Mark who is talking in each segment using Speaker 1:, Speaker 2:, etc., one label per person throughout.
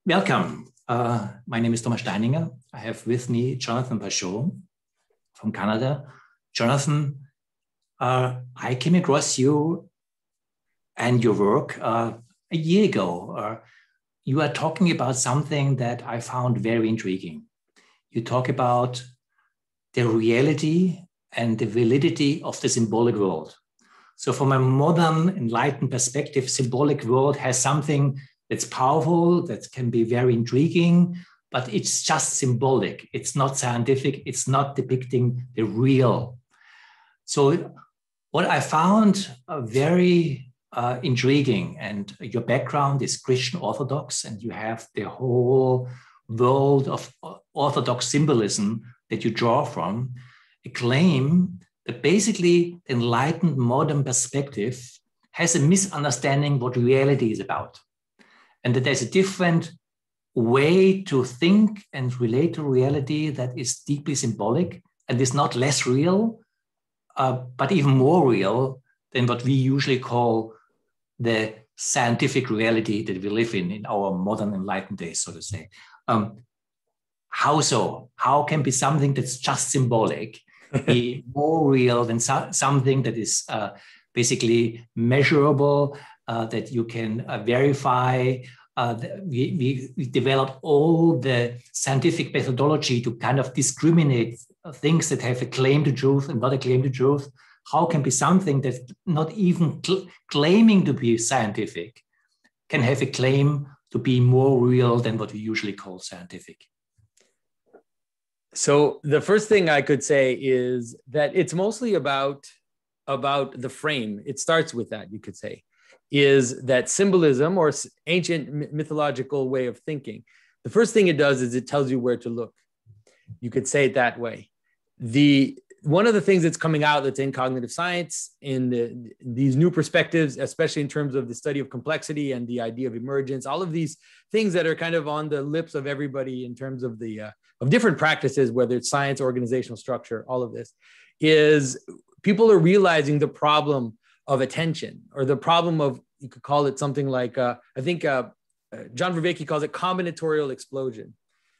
Speaker 1: Welcome. My name is Thomas Steininger. I have with me Jonathan Pageau from Canada. Jonathan, I came across you and your work a year ago. You are talking about something that I found very intriguing. You talk about the reality and the validity of the symbolic world. So from a modern, enlightened perspective, symbolic world has something that's powerful, that can be very intriguing, but it's just symbolic. It's not scientific. It's not depicting the real. So what I found very intriguing, and your background is Christian Orthodox, and you have the whole world of Orthodox symbolism that you draw from, a claim that basically the enlightened modern perspective has a misunderstanding what reality is about. And that there's a different way to think and relate to reality that is deeply symbolic and is not less real, but even more real than what we usually call the scientific reality that we live in our modern enlightened days, so to say. How so? How can be something that's just symbolic be more real than something that is basically measurable, that you can verify? We developed all the scientific methodology to kind of discriminate things that have a claim to truth and not a claim to truth. How can be something that's not even claiming to be scientific can have a claim to be more real than what we usually call scientific?
Speaker 2: So the first thing I could say is that it's mostly about the frame. It starts with that, you could say, is that symbolism or ancient mythological way of thinking. The first thing it does is it tells you where to look. You could say it that way. One of the things that's coming out that's in cognitive science, in these new perspectives, especially in terms of the study of complexity and the idea of emergence, all of these things that are kind of on the lips of everybody in terms of of different practices, whether it's science, organizational structure, all of this, is people are realizing the problem of attention, or the problem of, you could call it something like, I think John Vervaeke calls it combinatorial explosion,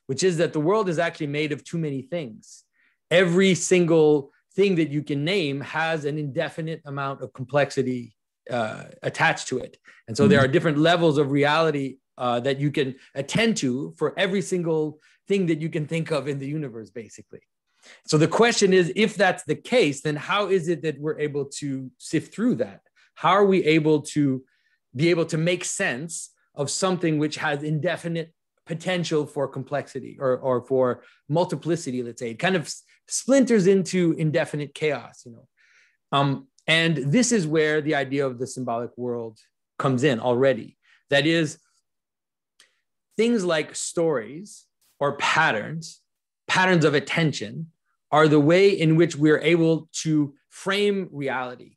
Speaker 2: which is that the world is actually made of too many things. Every single thing that you can name has an indefinite amount of complexity attached to it. And so there are different levels of reality that you can attend to for every single thing that you can think of in the universe, basically. So the question is, if that's the case, then how is it that we're able to sift through that? How are we able to make sense of something which has indefinite potential for complexity or for multiplicity, let's say? It kind of splinters into indefinite chaos, and this is where the idea of the symbolic world comes in already. That is, things like stories or patterns of attention are the way in which we're able to frame reality.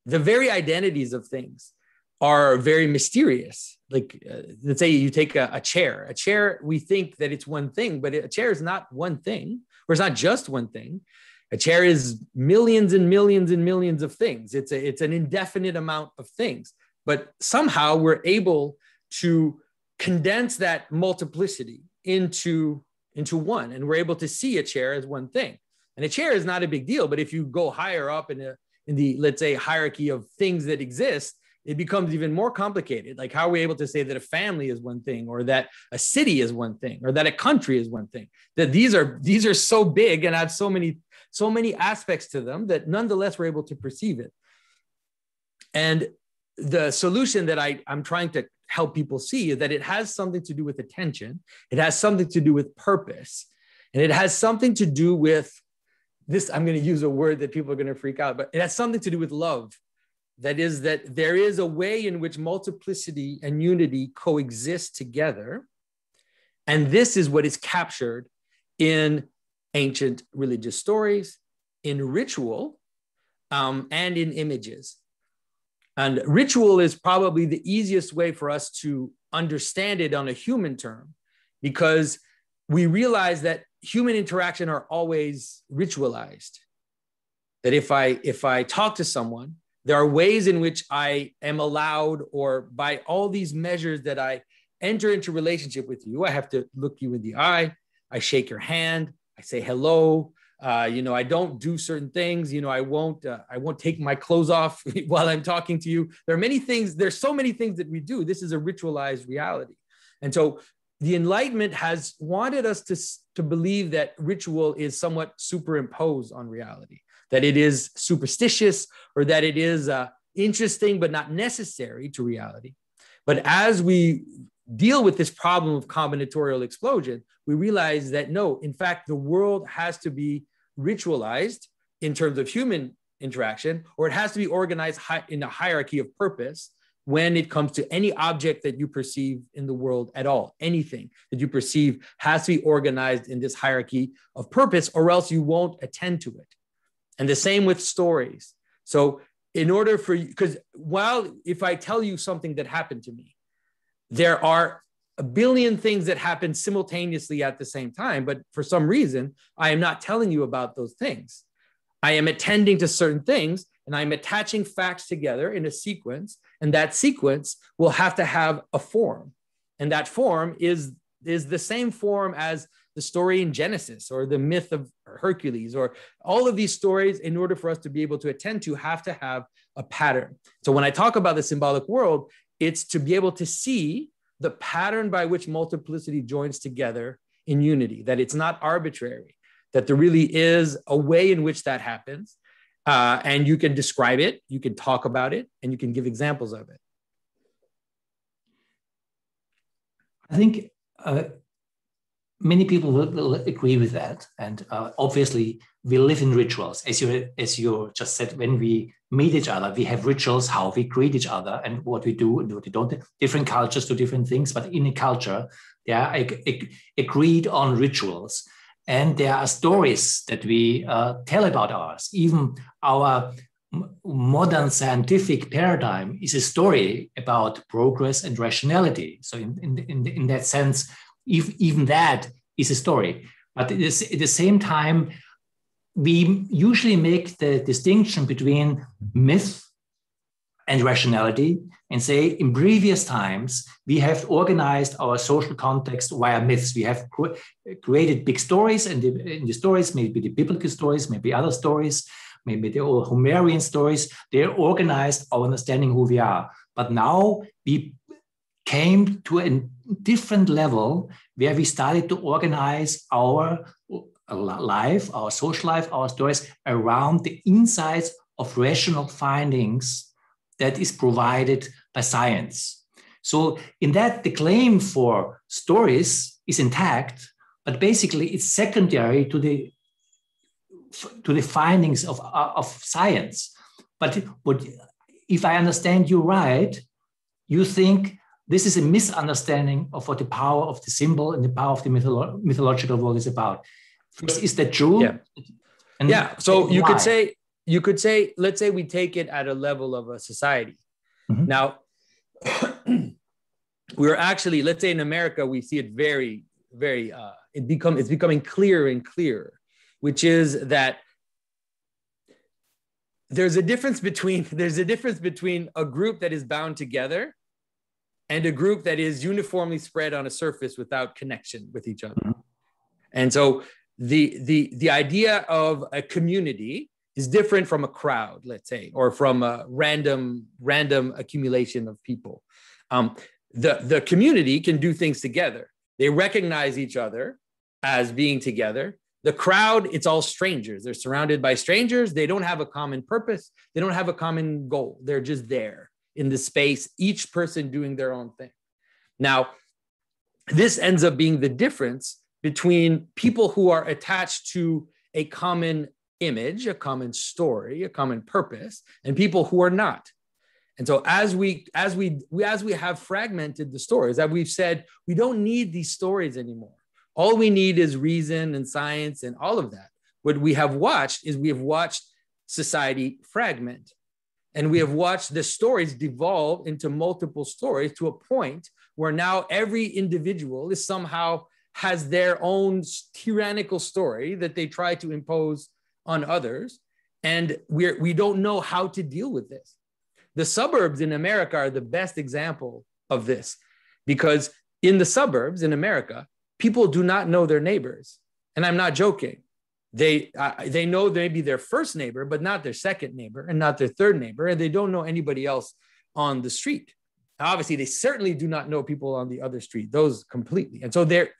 Speaker 2: The very identities of things are very mysterious. Like, let's say you take a chair. A chair, we think that it's one thing, but a chair is not one thing, or it's not just one thing. A chair is millions and millions and millions of things. It's an indefinite amount of things, but somehow we're able to condense that multiplicity into one, and we're able to see a chair as one thing. And a chair is not a big deal, but if you go higher up in the, let's say, hierarchy of things that exist, it becomes even more complicated. Like, how are we able to say that a family is one thing, or that a city is one thing, or that a country is one thing? That these are so big and have so many aspects to them that nonetheless we're able to perceive it. And the solution that I'm trying to help people see is that it has something to do with attention. It has something to do with purpose. And it has something to do with this. I'm going to use a word that people are going to freak out, but it has something to do with love. That is, that there is a way in which multiplicity and unity coexist together. And this is what is captured in ancient religious stories, in ritual, and in images. And ritual is probably the easiest way for us to understand it on a human term, because we realize that human interaction are always ritualized. That if I talk to someone, there are ways in which I am allowed, or by all these measures that I enter into relationship with you, I have to look you in the eye. I shake your hand. I say hello. I don't do certain things. I won't take my clothes off while I'm talking to you. There are many things. There's so many things that we do. This is a ritualized reality. And so the Enlightenment has wanted us to believe that ritual is somewhat superimposed on reality, that it is superstitious, or that it is interesting but not necessary to reality. But as we deal with this problem of combinatorial explosion, we realize that no, in fact, the world has to be ritualized in terms of human interaction, or it has to be organized in a hierarchy of purpose when it comes to any object that you perceive in the world at all. Anything that you perceive has to be organized in this hierarchy of purpose, or else you won't attend to it. And the same with stories. So in order for you, because if I tell you something that happened to me, there are a billion things that happen simultaneously at the same time, but for some reason, I am not telling you about those things. I am attending to certain things, and I'm attaching facts together in a sequence, and that sequence will have to have a form. And that form is the same form as the story in Genesis or the myth of Hercules, or all of these stories, in order for us to be able to attend to, have to have a pattern. So when I talk about the symbolic world, it's to be able to see the pattern by which multiplicity joins together in unity, that it's not arbitrary, that there really is a way in which that happens. And you can describe it, you can talk about it, and you can give examples of it.
Speaker 1: I think many people will agree with that. And obviously, we live in rituals. As you just said, when we meet each other, we have rituals, how we greet each other and what we do and what we don't. Different cultures do different things, but in a culture, they are agreed on rituals. And there are stories that we tell about ours. Even our modern scientific paradigm is a story about progress and rationality. So in that sense, even that is a story. But at the same time, we usually make the distinction between myth and rationality and say, in previous times, we have organized our social context via myths. We have created big stories, and in the stories, maybe the biblical stories, maybe other stories, maybe the old Homerian stories, they're organized our understanding who we are. But now we came to a different level where we started to organize our life, our social life, our stories around the insights of rational findings that is provided by science. So in that, the claim for stories is intact, but basically it's secondary to the findings of science. But if I understand you right, you think this is a misunderstanding of what the power of the symbol and the power of the mythological world is about. First, is that true?
Speaker 2: Yeah. And so you could say, let's say we take it at a level of a society. Mm-hmm. Now, we're actually, let's say in America, we see it very, very, it's becoming clearer and clearer, which is that there's a difference between a group that is bound together and a group that is uniformly spread on a surface without connection with each other. Mm-hmm. And so the idea of a community is different from a crowd, let's say, or from a random accumulation of people. The community can do things together. They recognize each other as being together. The crowd, it's all strangers. They're surrounded by strangers. They don't have a common purpose. They don't have a common goal. They're just there in the space, each person doing their own thing. Now, this ends up being the difference between people who are attached to a common image, a common story, a common purpose, and people who are not. And so as we have fragmented the stories, that we've said, we don't need these stories anymore. All we need is reason and science and all of that. What we have watched is we have watched society fragment, and we have watched the stories devolve into multiple stories to a point where now every individual is somehow has their own tyrannical story that they try to impose on others. And we don't know how to deal with this. The suburbs in America are the best example of this, because in the suburbs in America, people do not know their neighbors. And I'm not joking. They know maybe their first neighbor, but not their second neighbor and not their third neighbor. And they don't know anybody else on the street. Obviously, they certainly do not know people on the other street, those completely. And so they're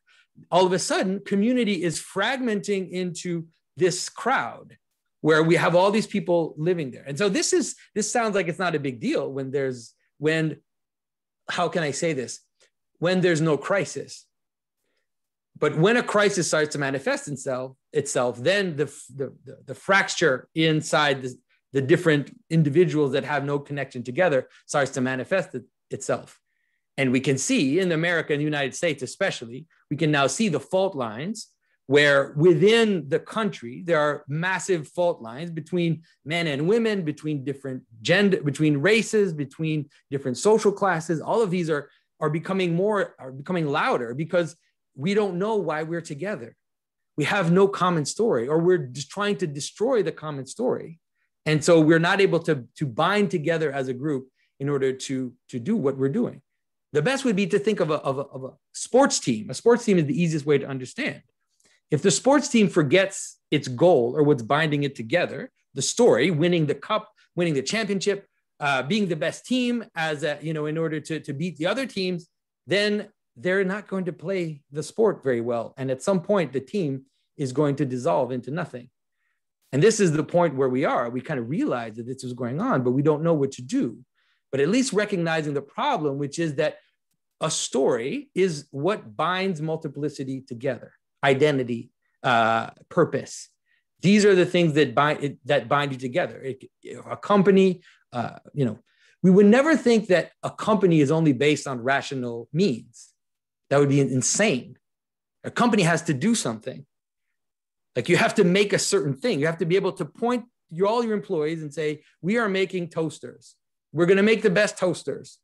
Speaker 2: all of a sudden, community is fragmenting into this crowd where we have all these people living there. And so this sounds like it's not a big deal how can I say this? When there's no crisis. But when a crisis starts to manifest itself, then the fracture inside the different individuals that have no connection together starts to manifest itself. And we can see in America and the United States, especially, we can now see the fault lines where within the country, there are massive fault lines between men and women, between different gender, between races, between different social classes. All of these are becoming louder because we don't know why we're together. We have no common story, or we're just trying to destroy the common story. And so we're not able to bind together as a group in order to do what we're doing. The best would be to think of a sports team. A sports team is the easiest way to understand. If the sports team forgets its goal or what's binding it together, the story, winning the cup, winning the championship, being the best team in order to beat the other teams, then they're not going to play the sport very well. And at some point, the team is going to dissolve into nothing. And this is the point where we are. We kind of realize that this is going on, but we don't know what to do. But at least recognizing the problem, which is that a story is what binds multiplicity together. Identity, purpose. These are the things that bind you together. A company, we would never think that a company is only based on rational means. That would be insane. A company has to do something. Like you have to make a certain thing. You have to be able to point all your employees and say, we are making toasters. We're going to make the best toasters.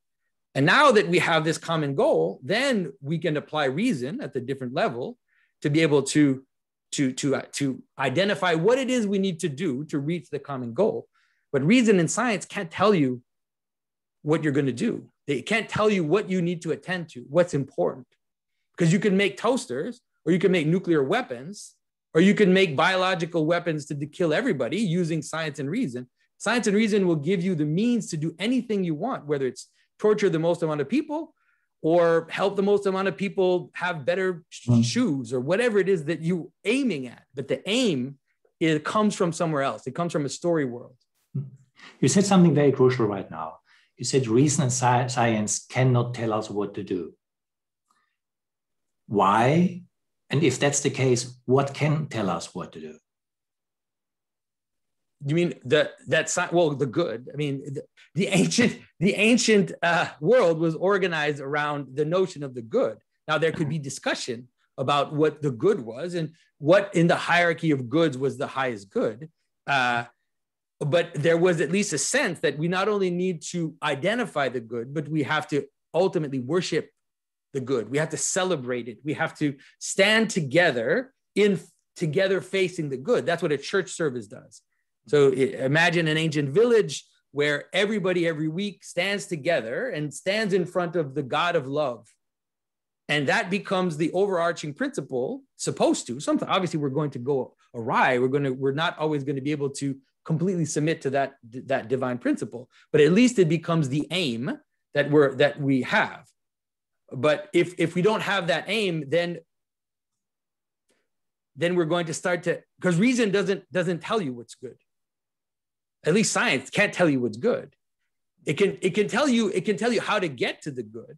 Speaker 2: And now that we have this common goal, then we can apply reason at the different level to be able to identify what it is we need to do to reach the common goal. But reason and science can't tell you what you're going to do. They can't tell you what you need to attend to, what's important. Because you can make toasters, or you can make nuclear weapons, or you can make biological weapons to kill everybody using science and reason. Science and reason will give you the means to do anything you want, whether it's torture the most amount of people or help the most amount of people have better shoes or whatever it is that you're aiming at. But the aim, it comes from somewhere else. It comes from a story world.
Speaker 1: You said something very crucial right now. You said reason and science cannot tell us what to do. Why? And if that's the case, what can tell us what to do?
Speaker 2: You mean the good? I mean, the ancient world was organized around the notion of the good. Now there could be discussion about what the good was and what in the hierarchy of goods was the highest good. But there was at least a sense that we not only need to identify the good, but we have to ultimately worship the good. We have to celebrate it. We have to stand together facing the good. That's what a church service does. So imagine an ancient village where everybody every week stands together and stands in front of the God of love. And that becomes the overarching principle, supposed to. Sometimes, obviously, we're going to go awry. We're not always going to be able to completely submit to that divine principle. But at least it becomes the aim that we have. But if we don't have that aim, then we're going to start to, because reason doesn't tell you what's good. At least science can't tell you what's good. It can tell you how to get to the good,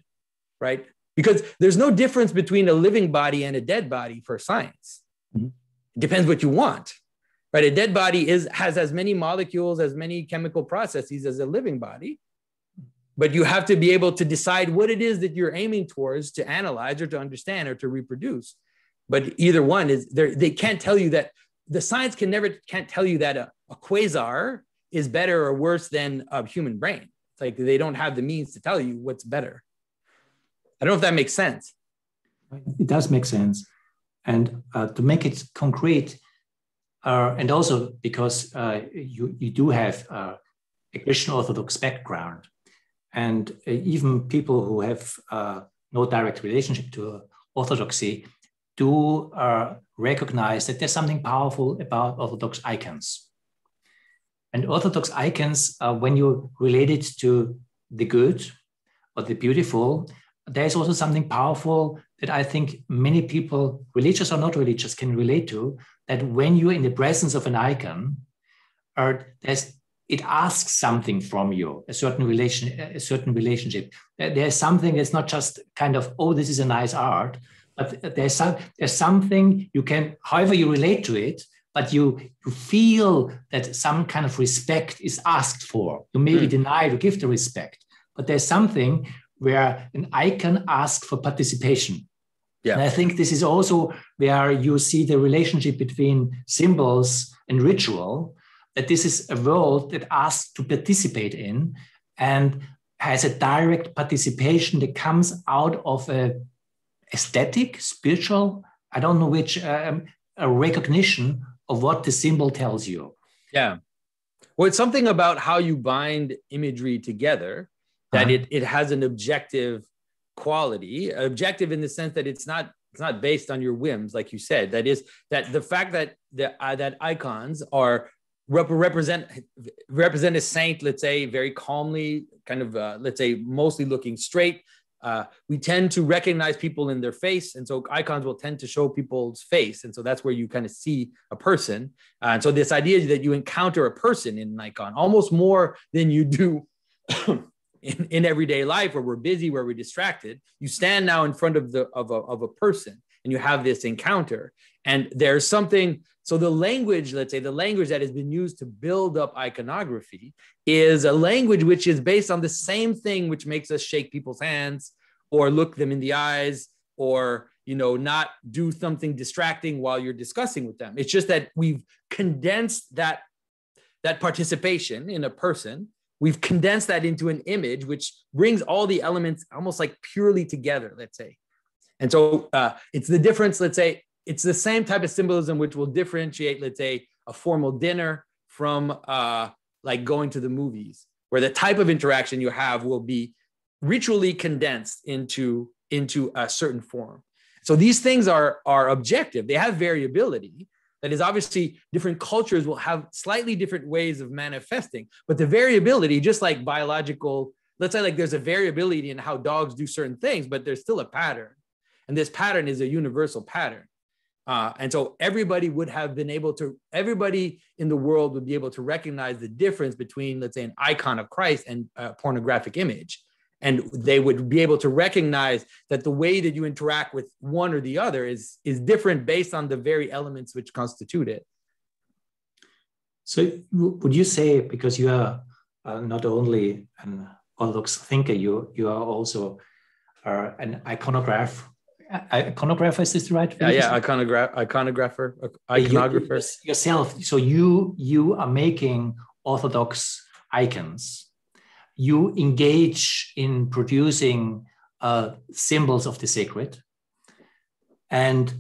Speaker 2: right? Because there's no difference between a living body and a dead body for science. Mm-hmm. It depends what you want, right? A dead body has as many molecules, as many chemical processes as a living body. But you have to be able to decide what it is that you're aiming towards to analyze or to understand or to reproduce. But either one is there. They can't tell you that. The science can't tell you that a quasar is better or worse than a human brain. It's like they don't have the means to tell you what's better. I don't know if that makes sense.
Speaker 1: It does make sense. And to make it concrete, and also because you do have a Christian Orthodox background, and even people who have no direct relationship to orthodoxy, do recognize that there's something powerful about Orthodox icons. And Orthodox icons, when you relate it to the good or the beautiful, there's also something powerful that I think many people, religious or not religious, can relate to, that when you're in the presence of an icon, it asks something from you, a certain relationship. There's something that's not just kind of, oh, this is a nice art, but there's something you can, however you relate to it, but you feel that some kind of respect is asked for. You may be denied to give the respect, but there's something where an icon asks for participation. Yeah. And I think this is also where you see the relationship between symbols and ritual, that this is a world that asks to participate in and has a direct participation that comes out of a aesthetic, spiritual, I don't know which, a recognition of what the symbol tells you.
Speaker 2: Yeah. Well, it's something about how you bind imagery together, that it has an objective quality, objective in the sense that it's not based on your whims, like you said. That is, that the fact that that icons are represent a saint, let's say, very calmly, kind of, let's say, mostly looking straight. We tend to recognize people in their face. And so icons will tend to show people's face. And so that's where you kind of see a person. And so this idea is that you encounter a person in an icon almost more than you do in everyday life, where we're busy, where we're distracted. You stand now in front of a person and you have this encounter. And there's something, so the language, let's say the language that has been used to build up iconography is a language which is based on the same thing which makes us shake people's hands or look them in the eyes or, not do something distracting while you're discussing with them. It's just that we've condensed that participation in a person. We've condensed that into an image, which brings all the elements almost like purely together, let's say. And so it's the difference, let's say, it's the same type of symbolism which will differentiate, let's say, a formal dinner from like going to the movies, where the type of interaction you have will be ritually condensed into a certain form. So these things are objective. They have variability. That is, obviously, different cultures will have slightly different ways of manifesting, but the variability, just like biological, let's say like there's a variability in how dogs do certain things, but there's still a pattern. And this pattern is a universal pattern. And so everybody in the world would be able to recognize the difference between, let's say, an icon of Christ and a pornographic image. And they would be able to recognize that the way that you interact with one or the other is different based on the very elements which constitute it.
Speaker 1: So would you say, because you are not only an Orthodox thinker, you are also an iconographer, is this the right?
Speaker 2: Iconographer.
Speaker 1: Yourself. So you are making Orthodox icons. You engage in producing symbols of the sacred. And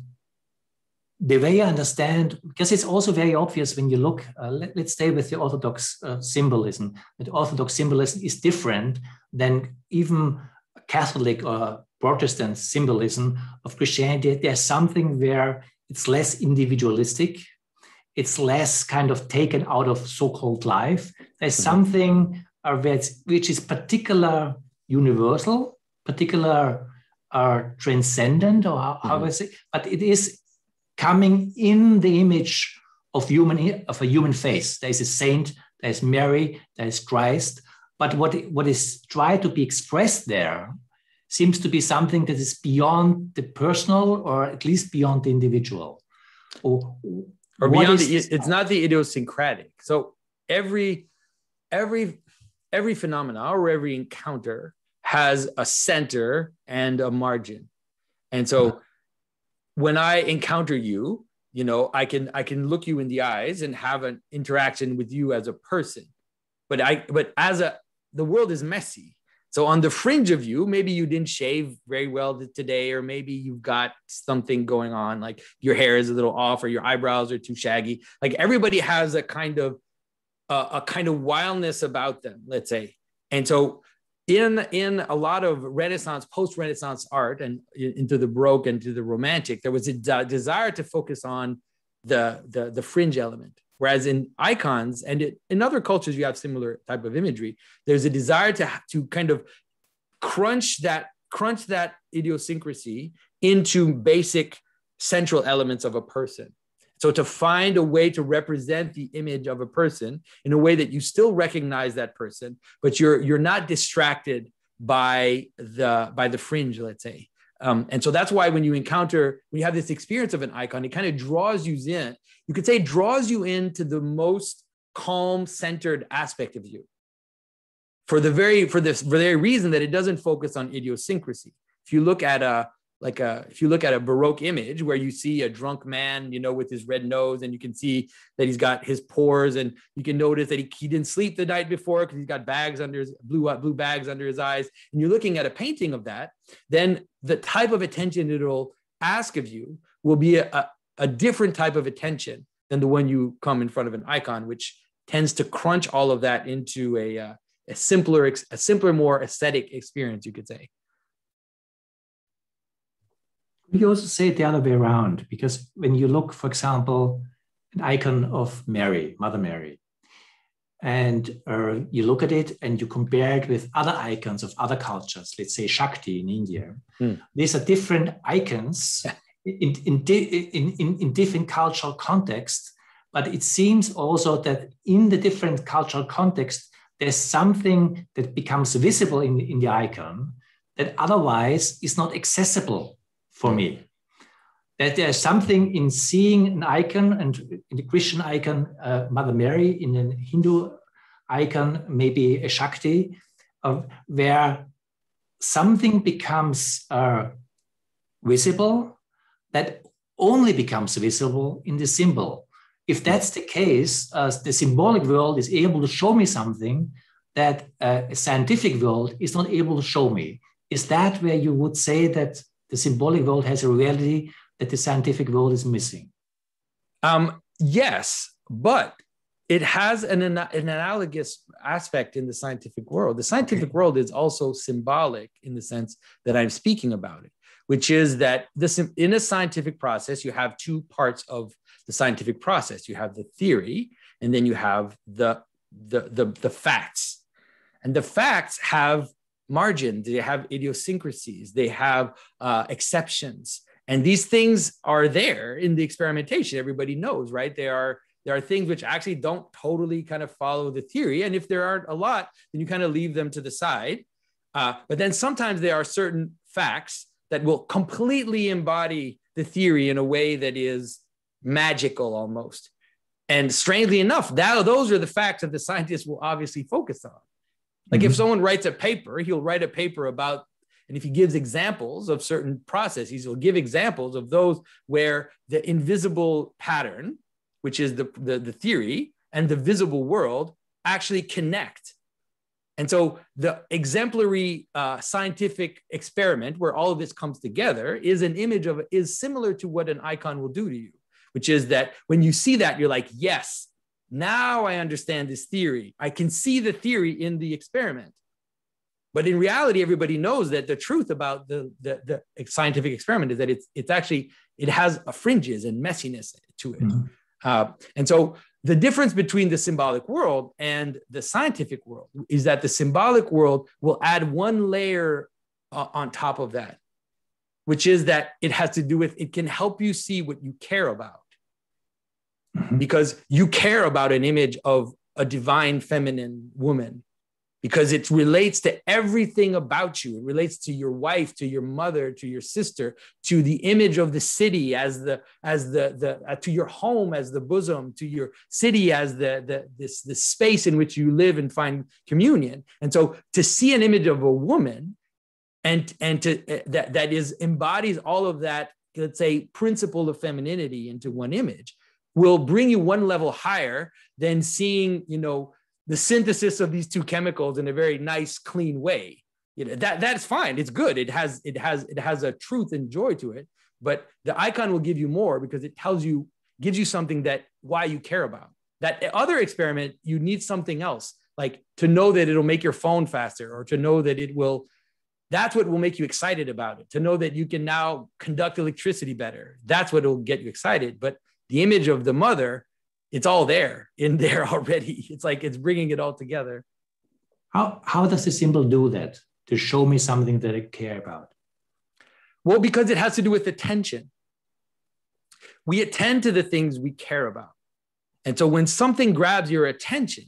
Speaker 1: the way I understand, because it's also very obvious when you look, let's stay with the Orthodox symbolism, that Orthodox symbolism is different than even Catholic or Protestant symbolism of Christianity. There's something where it's less individualistic. It's less kind of taken out of so-called life. There's something which is particular universal, particular transcendent, or how I say, but it is coming in the image of a human face. There is a saint, there is Mary, there is Christ, but what is tried to be expressed there seems to be something that is beyond the personal, or at least beyond the individual. Or
Speaker 2: beyond it's not the idiosyncratic. So every phenomena or every encounter has a center and a margin. And so when I encounter you, I can look you in the eyes and have an interaction with you as a person. But the world is messy. So on the fringe of you, maybe you didn't shave very well today, or maybe you've got something going on, like your hair is a little off or your eyebrows are too shaggy. Like everybody has a kind of wildness about them, let's say. And so in a lot of Renaissance, post-Renaissance art, and into the Baroque and to the Romantic, there was a desire to focus on the fringe element. Whereas in icons and in other cultures, you have similar type of imagery. There's a desire to kind of crunch that idiosyncrasy into basic central elements of a person. So to find a way to represent the image of a person in a way that you still recognize that person, but you're not distracted by the fringe, let's say. And so that's why when you have this experience of an icon, it kind of draws you in. You could say draws you into the most calm, centered aspect of you. For the very reason that it doesn't focus on idiosyncrasy. If you look at a Baroque image where you see a drunk man, with his red nose, and you can see that he's got his pores, and you can notice that he didn't sleep the night before because he's got bags under his blue bags under his eyes, and you're looking at a painting of that, then the type of attention it'll ask of you will be a different type of attention than the one you come in front of an icon, which tends to crunch all of that into a simpler, more aesthetic experience, you could say.
Speaker 1: We also say it the other way around, because when you look, for example, an icon of Mary, Mother Mary, and you look at it and you compare it with other icons of other cultures, let's say Shakti in India, these are different icons in different cultural contexts, but it seems also that in the different cultural contexts, there's something that becomes visible in the icon that otherwise is not accessible for me. That there's something in seeing an icon, and in the Christian icon, Mother Mary, in a Hindu icon, maybe a Shakti, where something becomes visible that only becomes visible in the symbol. If that's the case, the symbolic world is able to show me something that a scientific world is not able to show me. Is that where you would say that the symbolic world has a reality that the scientific world is missing?
Speaker 2: Yes, but it has an analogous aspect in the scientific world. The scientific world is also symbolic in the sense that I'm speaking about it, which is that in a scientific process, you have two parts of the scientific process. You have the theory, and then you have the facts. And the facts have margins, they have idiosyncrasies, they have exceptions. And these things are there in the experimentation. Everybody knows, right? There are things which actually don't totally kind of follow the theory. And if there aren't a lot, then you kind of leave them to the side. But then sometimes there are certain facts that will completely embody the theory in a way that is magical almost. And strangely enough, those are the facts that the scientists will obviously focus on. Like if someone writes a paper, he'll write a paper about, and if he gives examples of certain processes, he'll give examples of those where the invisible pattern, which is the theory, and the visible world actually connect. And so the exemplary scientific experiment where all of this comes together is similar to what an icon will do to you, which is that when you see that, you're like, yes, now I understand this theory. I can see the theory in the experiment. But in reality, everybody knows that the truth about the scientific experiment is that it has fringes and messiness to it. And so the difference between the symbolic world and the scientific world is that the symbolic world will add one layer on top of that, which is that it has to do with, it can help you see what you care about. Because you care about an image of a divine feminine woman, because it relates to everything about you. It relates to your wife, to your mother, to your sister, to the image of the city to your home as the bosom, to your city as this space in which you live and find communion. And so to see an image of a woman and that embodies all of that, let's say, principle of femininity into one image, will bring you one level higher than seeing, the synthesis of these two chemicals in a very nice, clean way. That's fine. It's good. It has a truth and joy to it. But the icon will give you more because it gives you something why you care about. That other experiment, you need something else like to know that it'll make your phone faster, or to know that it will, that's what will make you excited about it. To know that you can now conduct electricity better. That's what will get you excited. But the image of the mother, it's all there in there already. It's like, it's bringing it all together.
Speaker 1: How does the symbol do that to show me something that I care about?
Speaker 2: Well, because it has to do with attention. We attend to the things we care about. And so when something grabs your attention,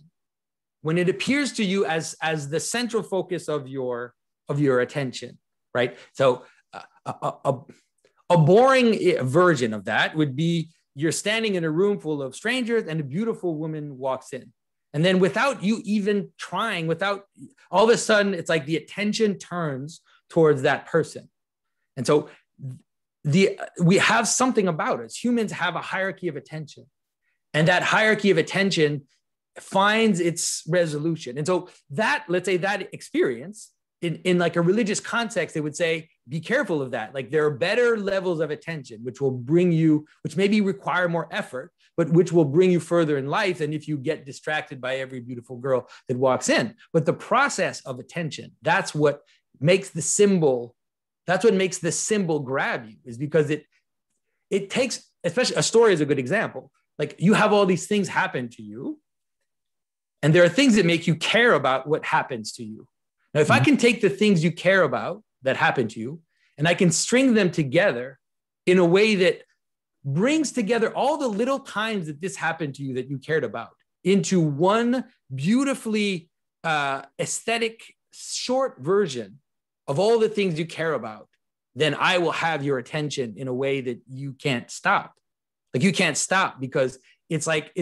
Speaker 2: when it appears to you as the central focus of your attention, right? So a boring version of that would be you're standing in a room full of strangers and a beautiful woman walks in. And then without you even trying, without all of a sudden, it's like the attention turns towards that person. And so we have something about us. Humans have a hierarchy of attention. And that hierarchy of attention finds its resolution. And so that, let's say that experience in like a religious context, they would say, be careful of that. Like there are better levels of attention, which will bring you, which maybe require more effort, but which will bring you further in life than if you get distracted by every beautiful girl that walks in. But the process of attention, that's what makes the symbol grab you, is because it takes, especially a story is a good example. Like you have all these things happen to you, and there are things that make you care about what happens to you. Now, if I can take the things you care about that happen to you, and I can string them together in a way that brings together all the little times that this happened to you that you cared about into one beautifully aesthetic short version of all the things you care about, then I will have your attention in a way that you can't stop. Like you can't stop, because it's like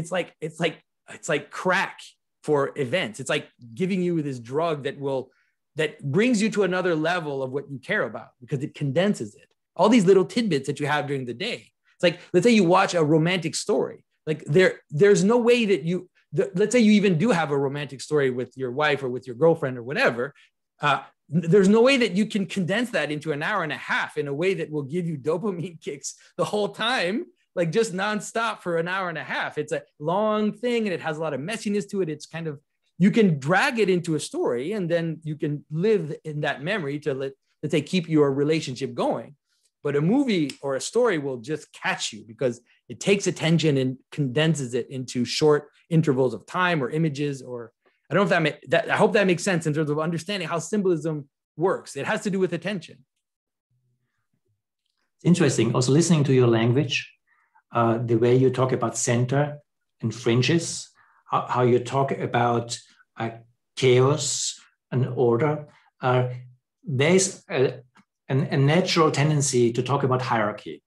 Speaker 2: crack for events. It's like giving you this drug that brings you to another level of what you care about, because it condenses it. All these little tidbits that you have during the day. It's like, let's say you watch a romantic story. Like there's no way that let's say you even do have a romantic story with your wife or with your girlfriend or whatever. There's no way that you can condense that into an hour and a half in a way that will give you dopamine kicks the whole time, like just nonstop for an hour and a half. It's a long thing and it has a lot of messiness to it. It's kind of, you can drag it into a story and then you can live in that memory to let's say keep your relationship going. But a movie or a story will just catch you because it takes attention and condenses it into short intervals of time or images. Or I don't know if I hope that makes sense in terms of understanding how symbolism works. It has to do with attention.
Speaker 1: Interesting. Also listening to your language, the way you talk about center and fringes, how you talk about chaos and order. There's a natural tendency to talk about hierarchy.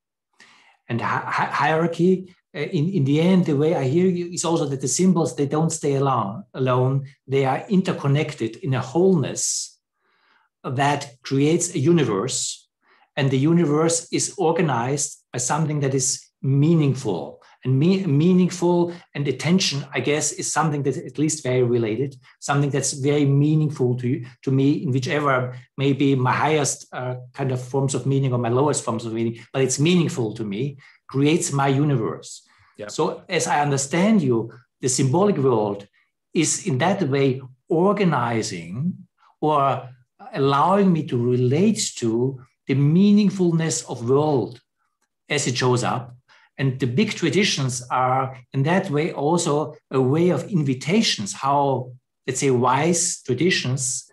Speaker 1: And hierarchy, in the end, the way I hear you is also that the symbols, they don't stay alone. They are interconnected in a wholeness that creates a universe. And the universe is organized by something that is meaningful. And meaningful and attention, I guess, is something that's at least very related, something that's very meaningful to me in whichever maybe my highest kind of forms of meaning or my lowest forms of meaning, but it's meaningful to me, creates my universe. Yeah. So as I understand you, the symbolic world is in that way organizing or allowing me to relate to the meaningfulness of world as it shows up. And the big traditions are in that way also a way of invitations, how, let's say, wise traditions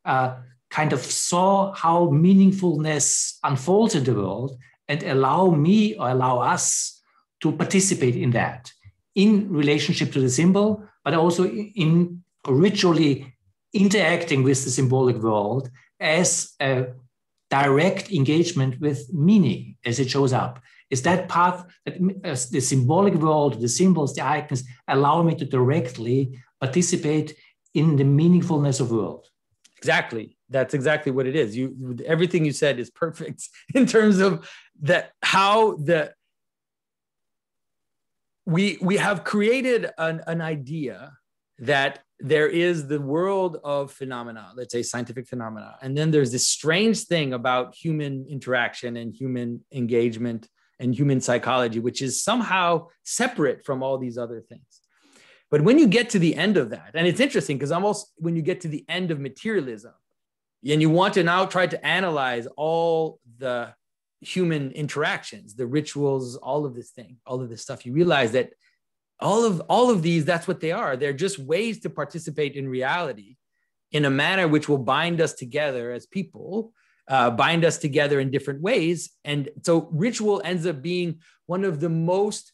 Speaker 1: kind of saw how meaningfulness unfolds in the world and allow me or allow us to participate in that in relationship to the symbol, but also in ritually interacting with the symbolic world as a direct engagement with meaning as it shows up. Is that path that the symbolic world, the symbols, the icons allow me to directly participate in the meaningfulness of world?
Speaker 2: Exactly. That's exactly what it is. Everything you said is perfect in terms of that, how we have created an idea that there is the world of phenomena, let's say scientific phenomena. And then there's this strange thing about human interaction and human engagement and human psychology, which is somehow separate from all these other things. But when you get to the end of that, and it's interesting because almost when you get to the end of materialism and you want to now try to analyze all the human interactions, the rituals, all of this stuff, you realize that all of these, that's what they are. They're just ways to participate in reality in a manner which will bind us together as people, bind us together in different ways. And so ritual ends up being one of the most,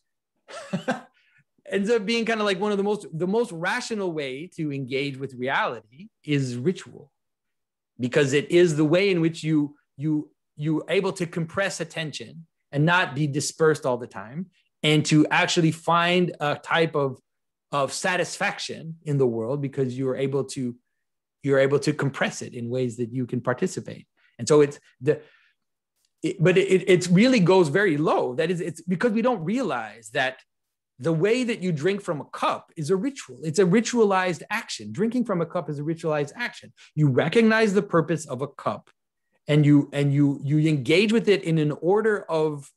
Speaker 2: ends up being kind of like one of the most rational way to engage with reality is ritual, because it is the way in which you're able to compress attention and not be dispersed all the time, and to actually find a type of satisfaction in the world because you're able to compress it in ways that you can participate. And so it really goes very low. That is, it's because we don't realize that the way that you drink from a cup is a ritual. It's a ritualized action. Drinking from a cup is a ritualized action. You recognize the purpose of a cup, and you engage with it in an order of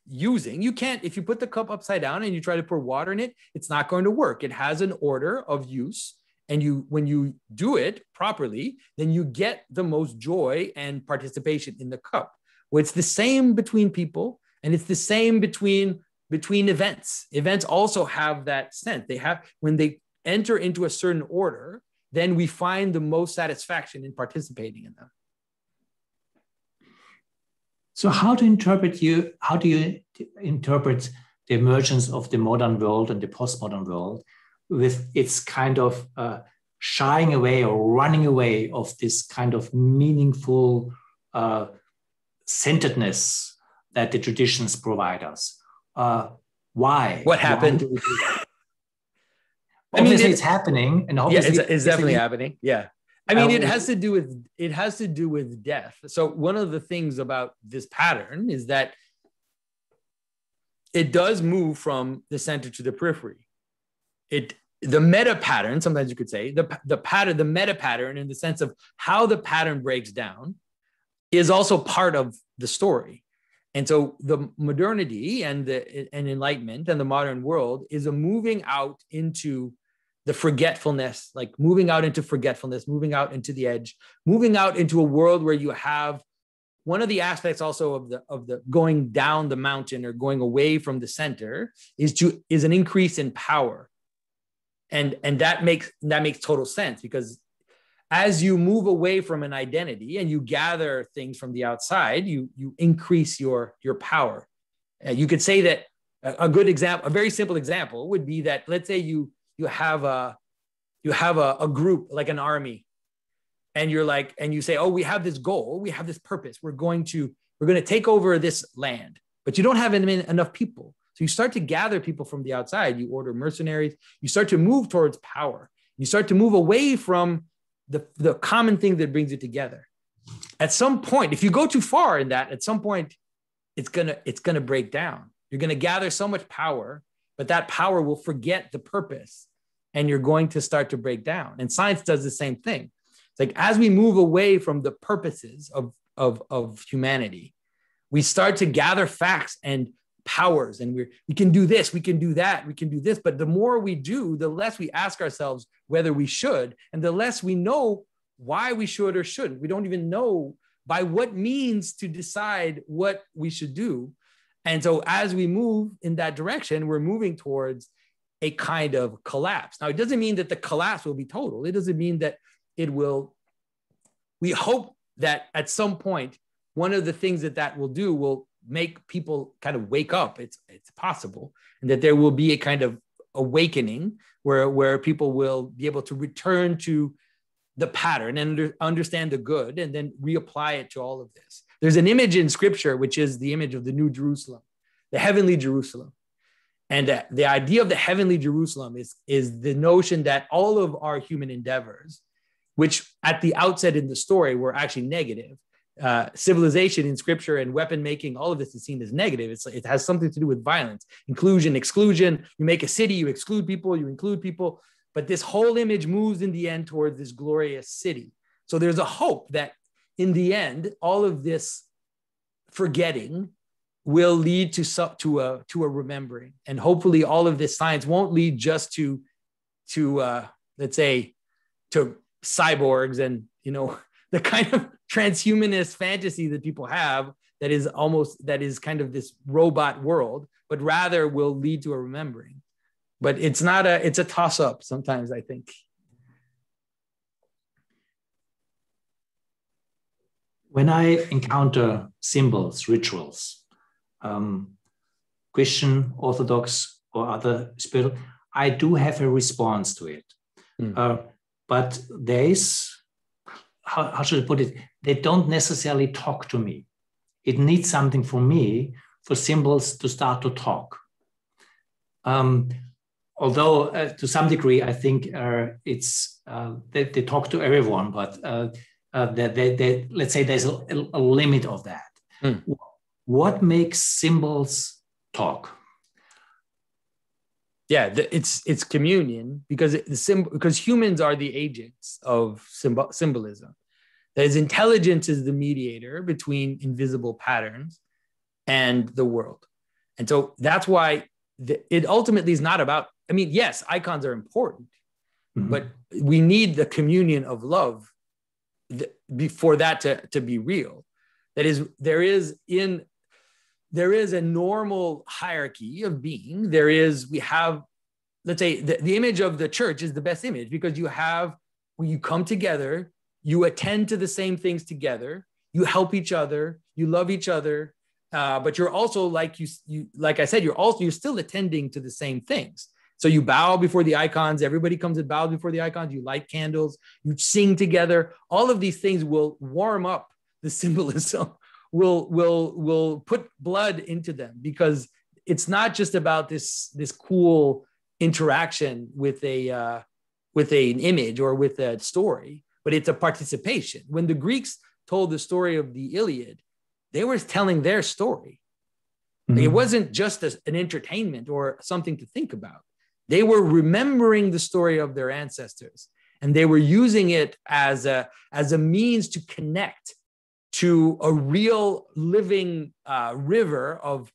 Speaker 2: using. You can't, if you put the cup upside down and you try to pour water in it, it's not going to work. It has an order of use. And when you do it properly, then you get the most joy and participation in the cup. Well, it's the same between people, and it's the same between events. Events also have that sense. They have, when they enter into a certain order, then we find the most satisfaction in participating in them.
Speaker 1: So how do you interpret the emergence of the modern world and the postmodern world with its kind of shying away or running away of this kind of meaningful centeredness that the traditions provide us? Why?
Speaker 2: What happened?
Speaker 1: Why do we do that? Obviously, it's happening, and obviously,
Speaker 2: it's definitely happening. Yeah. I mean, it has to do with death. So one of the things about this pattern is that it does move from the center to the periphery. The meta pattern, sometimes you could say, the meta pattern in the sense of how the pattern breaks down is also part of the story. And so the modernity and enlightenment and the modern world is a moving out into the forgetfulness, like moving out into forgetfulness, moving out into the edge, moving out into a world where you have one of the aspects also of the going down the mountain or going away from the center is an increase in power. And that makes total sense, because as you move away from an identity and you gather things from the outside, you increase your power. You could say that a good example, a very simple example would be that, let's say you have a group like an army, and you say, oh, we have this goal, we have this purpose, we're going to take over this land, but you don't have enough people. So you start to gather people from the outside, you order mercenaries, you start to move towards power. You start to move away from the common thing that brings you together. At some point, if you go too far in that, at some point, it's gonna break down. You're gonna gather so much power, but that power will forget the purpose, and you're going to start to break down. And science does the same thing. It's like, as we move away from the purposes of humanity, we start to gather facts and powers, and we can do this, we can do that, we can do this. But the more we do, the less we ask ourselves whether we should, and the less we know why we should or shouldn't. We don't even know by what means to decide what we should do. And so as we move in that direction, we're moving towards a kind of collapse. Now, it doesn't mean that the collapse will be total. It doesn't mean that it will. We hope that at some point, one of the things that will do will make people kind of wake up. It's possible, and that there will be a kind of awakening where people will be able to return to the pattern and understand the good, and then reapply it to all of this. There's an image in scripture, which is the image of the New Jerusalem, the heavenly Jerusalem. And the idea of the heavenly Jerusalem is the notion that all of our human endeavors, which at the outset in the story were actually negative, civilization in scripture and weapon making, all of this is seen as negative. It has something to do with violence, inclusion, exclusion. You make a city, you exclude people, you include people. But this whole image moves in the end towards this glorious city. So there's a hope that in the end, all of this forgetting will lead to a remembering. And hopefully all of this science won't lead just to let's say, to cyborgs and, the kind of transhumanist fantasy that people have that is kind of this robot world, but rather will lead to a remembering. But it's a toss up sometimes, I think.
Speaker 1: When I encounter symbols, rituals, Christian, Orthodox, or other spiritual, I do have a response to it. But there is, how should I put it? They don't necessarily talk to me. It needs something for me, for symbols to start to talk. Although to some degree, I think they talk to everyone, but let's say there's a limit of that. What makes symbols talk?
Speaker 2: Yeah, it's communion, because humans are the agents of symbolism. That is, intelligence is the mediator between invisible patterns and the world. And so that's why it ultimately is not about, yes, icons are important, but we need the communion of love for that to be real. That is, there is a normal hierarchy of being. We have, let's say, the image of the church is the best image, because when you come together, you attend to the same things together, you help each other, you love each other, but you're also, like I said, you're still attending to the same things. So you bow before the icons. Everybody comes and bows before the icons. You light candles. You sing together. All of these things will warm up the symbolism. Will put blood into them, because it's not just about this cool interaction with an image or with a story, but it's a participation. When the Greeks told the story of the Iliad, they were telling their story. It wasn't just an entertainment or something to think about. They were remembering the story of their ancestors, and they were using it as a means to connect to a real living river of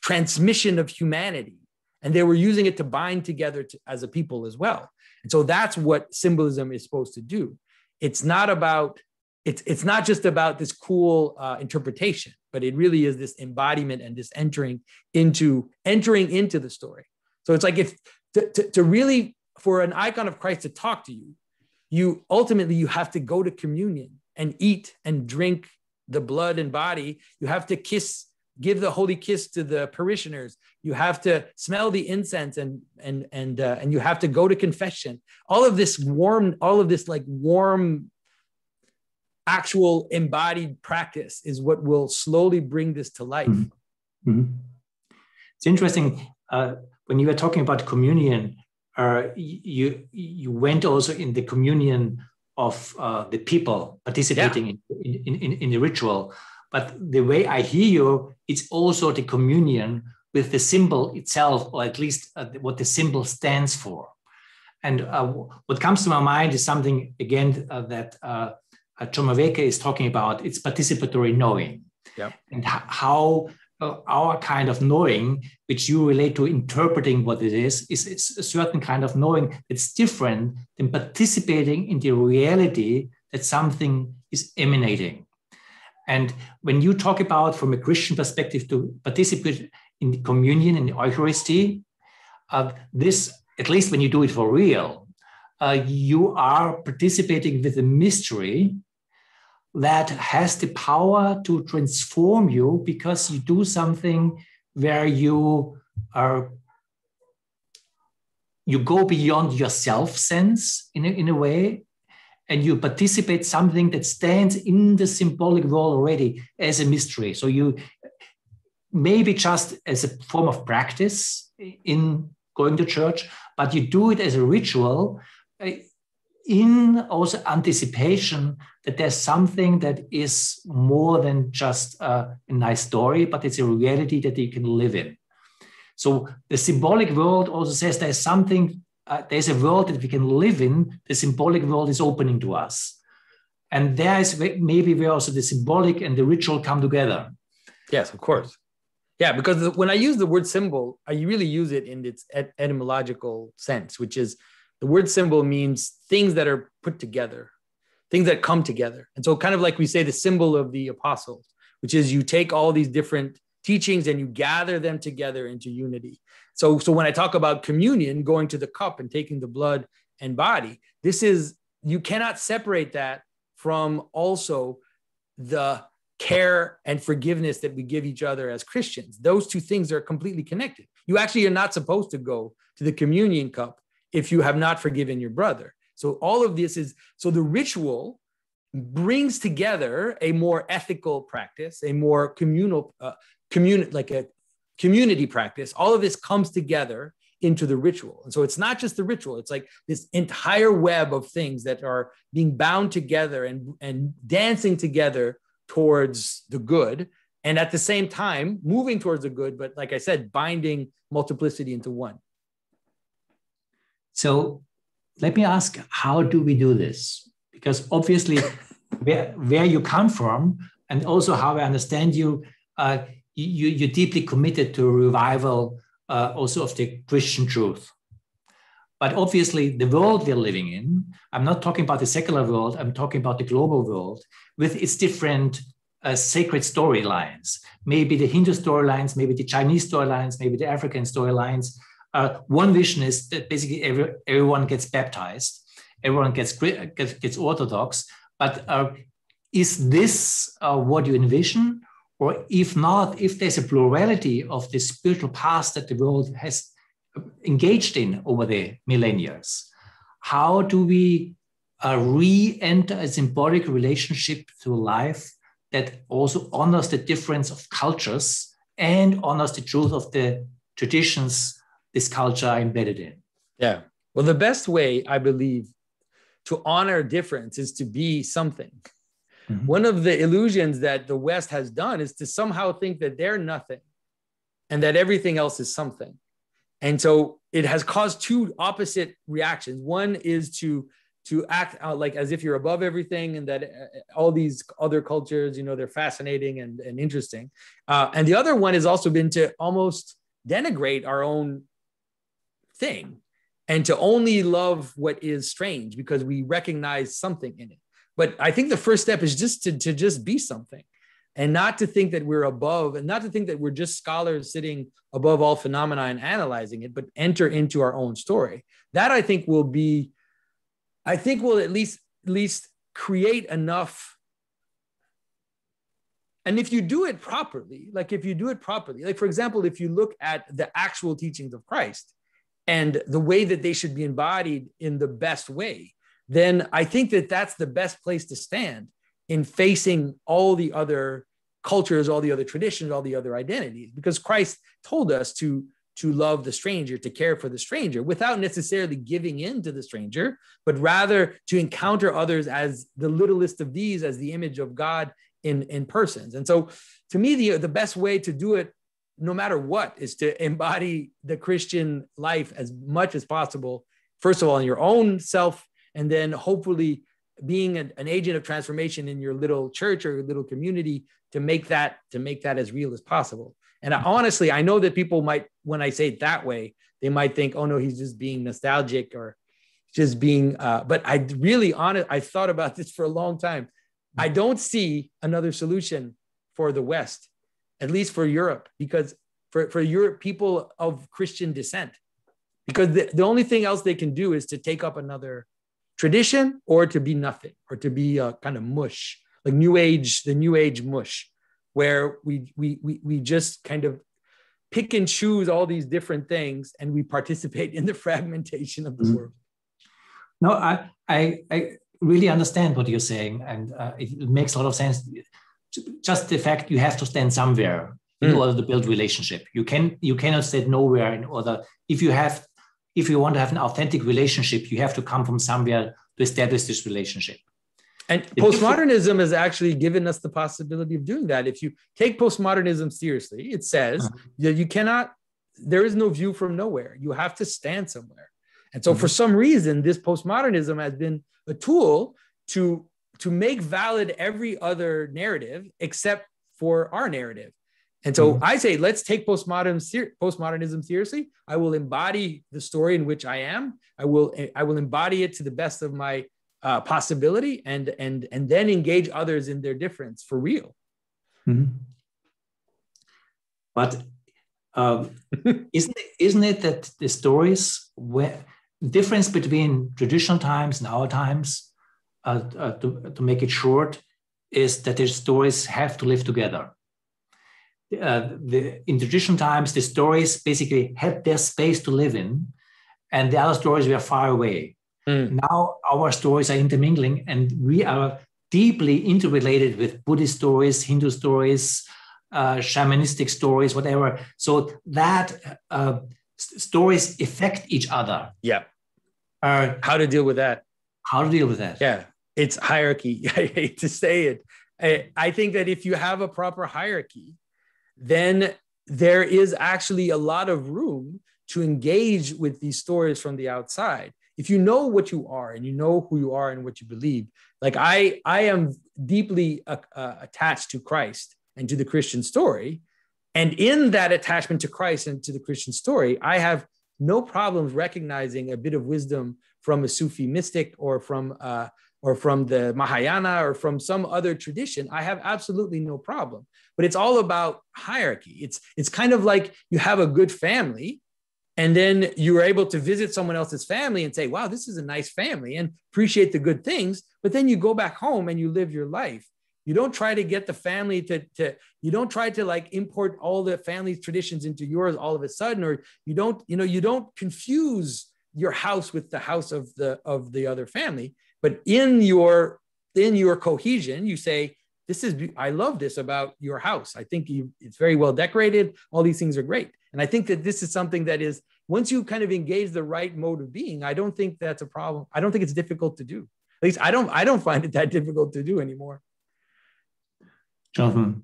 Speaker 2: transmission of humanity. And they were using it to bind together as a people as well. And so that's what symbolism is supposed to do. It's not just about this cool interpretation, but it really is this embodiment and this entering into the story. So it's like, if to really, for an icon of Christ to talk to you, you ultimately have to go to communion and eat and drink the blood and body. You have to give the holy kiss to the parishioners. You have to smell the incense and you have to go to confession. All of this warm, actual embodied practice is what will slowly bring this to life.
Speaker 1: It's interesting. When you were talking about communion, you went also in the communion of the people participating in the ritual. But the way I hear you, it's also the communion with the symbol itself, or at least what the symbol stands for. And what comes to my mind is something, again, that John Maveka is talking about. It's participatory knowing. And how our kind of knowing, which you relate to interpreting what it is a certain kind of knowing that's different than participating in the reality that something is emanating. And when you talk about, from a Christian perspective, to participate in the communion and the Eucharisty, this, at least when you do it for real, you are participating with a mystery that has the power to transform you, because you do something where you go beyond your self-sense in a way, and you participate something that stands in the symbolic world already as a mystery. So you maybe just as a form of practice in going to church, but you do it as a ritual in also anticipation that there's something that is more than just a nice story, but it's a reality that you can live in. So the symbolic world also says there's something, there's a world that we can live in. The symbolic world is opening to us. And there is maybe where also the symbolic and the ritual come together.
Speaker 2: Yes, of course. Yeah, because when I use the word symbol, I really use it in its etymological sense, which is the word symbol means things that are put together, things that come together. And so kind of like we say the symbol of the apostles, which is you take all these different teachings and you gather them together into unity. So when I talk about communion, going to the cup and taking the blood and body, you cannot separate that from also the care and forgiveness that we give each other as Christians. Those two things are completely connected. You actually are not supposed to go to the communion cup if you have not forgiven your brother. So all of this so the ritual brings together a more ethical practice, a more communal, like a community practice. All of this comes together into the ritual. And so it's not just the ritual, it's like this entire web of things that are being bound together and dancing together towards the good. And at the same time, moving towards the good, but like I said, binding multiplicity into one.
Speaker 1: So let me ask, how do we do this? Because obviously where you come from, and also how I understand you, you're deeply committed to a revival also of the Christian truth. But obviously the world we're living in, I'm not talking about the secular world, I'm talking about the global world with its different sacred storylines. Maybe the Hindu storylines, maybe the Chinese storylines, maybe the African storylines. One vision is that basically everyone gets baptized, everyone gets Orthodox, but is this what you envision? Or if not, if there's a plurality of the spiritual paths that the world has engaged in over the millennia, how do we re-enter a symbolic relationship through life that also honors the difference of cultures and honors the truth of the traditions this culture are embedded in?
Speaker 2: Yeah. Well, the best way, I believe, to honor difference is to be something. Mm-hmm. One of the illusions that the West has done is to somehow think that they're nothing and that everything else is something. And so it has caused two opposite reactions. One is to act out like as if you're above everything and that all these other cultures, they're fascinating and interesting. And the other one has also been to almost denigrate our own thing and to only love what is strange because we recognize something in it. But I think the first step is just to just be something and not to think that we're above and not to think that we're just scholars sitting above all phenomena and analyzing it, but enter into our own story. That I think will at least create enough. And if you do it properly, like for example, if you look at the actual teachings of Christ and the way that they should be embodied in the best way, then I think that that's the best place to stand in facing all the other cultures, all the other traditions, all the other identities, because Christ told us to love the stranger, to care for the stranger without necessarily giving in to the stranger, but rather to encounter others as the littlest of these, as the image of God in persons. And so to me, the best way to do it, no matter what, is to embody the Christian life as much as possible, first of all, in your own self, and then hopefully being an agent of transformation in your little church or your little community to make that as real as possible. And I know that people might, when I say it that way, they might think, oh no, he's just being nostalgic or just being, but I thought about this for a long time. I don't see another solution for the West, at least for Europe, because for Europe, people of Christian descent, because the only thing else they can do is to take up another tradition or to be nothing or to be a kind of mush, like the new age mush, where we just kind of pick and choose all these different things and we participate in the fragmentation of the world.
Speaker 1: No, I really understand what you're saying, and it makes a lot of sense. Just the fact you have to stand somewhere in order to build relationship. You cannot stand nowhere in order. If you want to have an authentic relationship, you have to come from somewhere to establish this relationship.
Speaker 2: And postmodernism has actually given us the possibility of doing that. If you take postmodernism seriously, it says that there is no view from nowhere. You have to stand somewhere. And so for some reason, this postmodernism has been a tool to make valid every other narrative except for our narrative. And so I say, let's take postmodernism seriously. I will embody the story in which I am. I will embody it to the best of my possibility, and then engage others in their difference for real.
Speaker 1: Mm-hmm. But isn't it that the stories, the difference between traditional times and our times, to make it short, is that the stories have to live together. In traditional times, the stories basically had their space to live in, and the other stories were far away. Now our stories are intermingling, and we are deeply interrelated with Buddhist stories, Hindu stories, shamanistic stories, whatever. So that stories affect each other.
Speaker 2: Yeah. How to deal with that?
Speaker 1: How to deal with that?
Speaker 2: Yeah, it's hierarchy. I hate to say it. I think that if you have a proper hierarchy, then there is actually a lot of room to engage with these stories from the outside. If you know what you are, and you know who you are and what you believe, like I am deeply attached to Christ and to the Christian story. And in that attachment to Christ and to the Christian story, I have no problems recognizing a bit of wisdom from a Sufi mystic, or from the Mahayana, or from some other tradition. I have absolutely no problem. But it's all about hierarchy. It's kind of like you have a good family, and then you're able to visit someone else's family and say, wow, this is a nice family, and appreciate the good things. But then you go back home and you live your life. You don't try to get the family you don't try to like import all the family traditions into yours all of a sudden, or you don't confuse your house with the house of the other family. But in your cohesion, you say, I love this about your house. I think it's very well decorated. All these things are great. And I think that this is something that is, once you kind of engage the right mode of being, I don't think that's a problem. I don't think it's difficult to do. At least I don't find it that difficult to do anymore.
Speaker 1: Jonathan,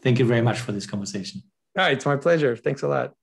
Speaker 1: thank you very much for this conversation.
Speaker 2: All right, it's my pleasure. Thanks a lot.